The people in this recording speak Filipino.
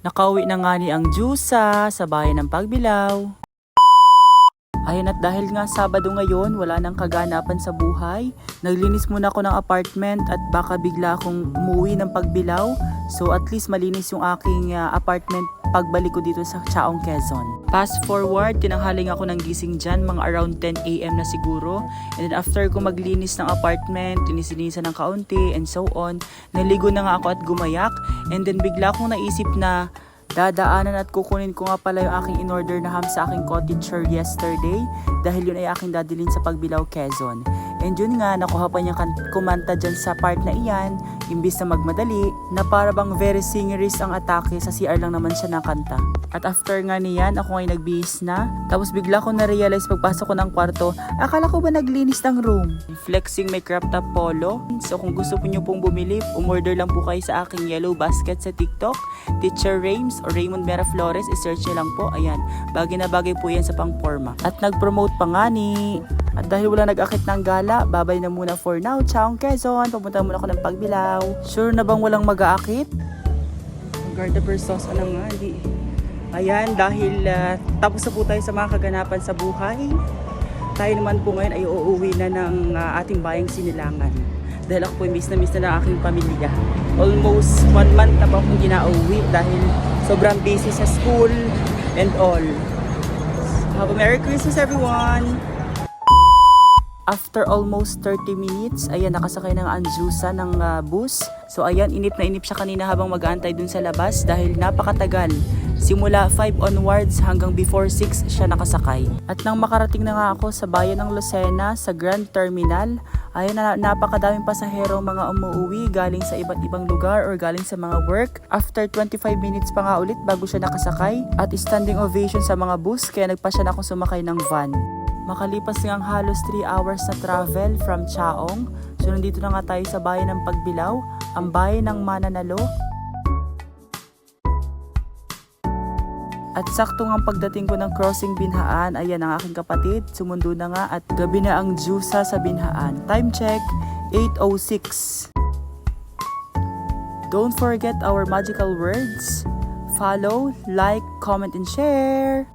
Nakauwi na nga ni ang Jusa sa bayan ng Pagbilao. Ayun, at dahil nga Sabado ngayon, wala nang kaganapan sa buhay. Naglinis muna ako ng apartment at baka bigla akong umuwi ng Pagbilao. So at least malinis yung aking apartment pagbalik ko dito sa Chaong, Quezon. Fast forward, tinanghaling ako ng gising dyan, mga around 10 AM na siguro. And then after ko maglinis ng apartment, linis-linisan ng kaunti and so on, naligo na nga ako at gumayak. And then bigla akong naisip na dadaanan at kukunin ko nga pala yung aking in-order na ham sa aking cottager yesterday dahil yun ay aking dadalhin sa Pagbilao, Quezon. And yun nga, nakuha pa niya kumanta dyan sa part na iyan, imbis na magmadali, na para bang very singeries ang atake, sa CR lang naman siya nakanta. At after nga niyan, ako ngay nagbihis na. Tapos bigla ko na-realize pagpasok ko ng kwarto, akala ko ba naglinis ng room? Flexing may crop top polo. So kung gusto po nyo pong bumili, umorder lang po kayo sa aking yellow basket sa TikTok. Teacher Rames o Raymond Mera Flores, isearch nyo lang po. Ayan, bagay na bagay po yan sa pang-forma. At nag-promote pa nga ni. At dahil wala nag-akit ng gala, babay na muna for now. Chaong, Quezon. Pupunta muna ako ng Pagbilao. Sure na bang walang mag-aakit? Garda Versosa na nga, di. Ayan, dahil tapos na po tayo sa mga kaganapan sa buhay. Tayo naman po ngayon ay uuwi na ng ating bayang Sinilangan. Dahil ako po miss na ng aking pamilya. Almost 1 month na po akong ginauwi dahil sobrang busy sa school and all. Have a Merry Christmas, everyone! After almost 30 minutes, ayan, nakasakay ng Anjusa ng bus. So ayan, inip na inip siya kanina habang mag-aantay dun sa labas dahil napakatagal. Simula 5 onwards hanggang before 6 siya nakasakay. At nang makarating na nga ako sa bayan ng Lucena, sa Grand Terminal, ayun na napakadaming pasahero mga umuwi galing sa iba't ibang lugar or galing sa mga work. After 25 minutes pa nga ulit bago siya nakasakay at standing ovation sa mga bus kaya nagpa siya na akong sumakay ng van. Makalipas ngang halos 3 hours na travel from Chaong, so nandito na nga tayo sa bayan ng Pagbilao, ang bayan ng Mananalo. At sakto nga pagdating ko ng crossing Binhaan, ayan ang aking kapatid, sumundo na nga at gabi na ang Jusa sa Binhaan. Time check, 8:06. Don't forget our magical words. Follow, like, comment, and share!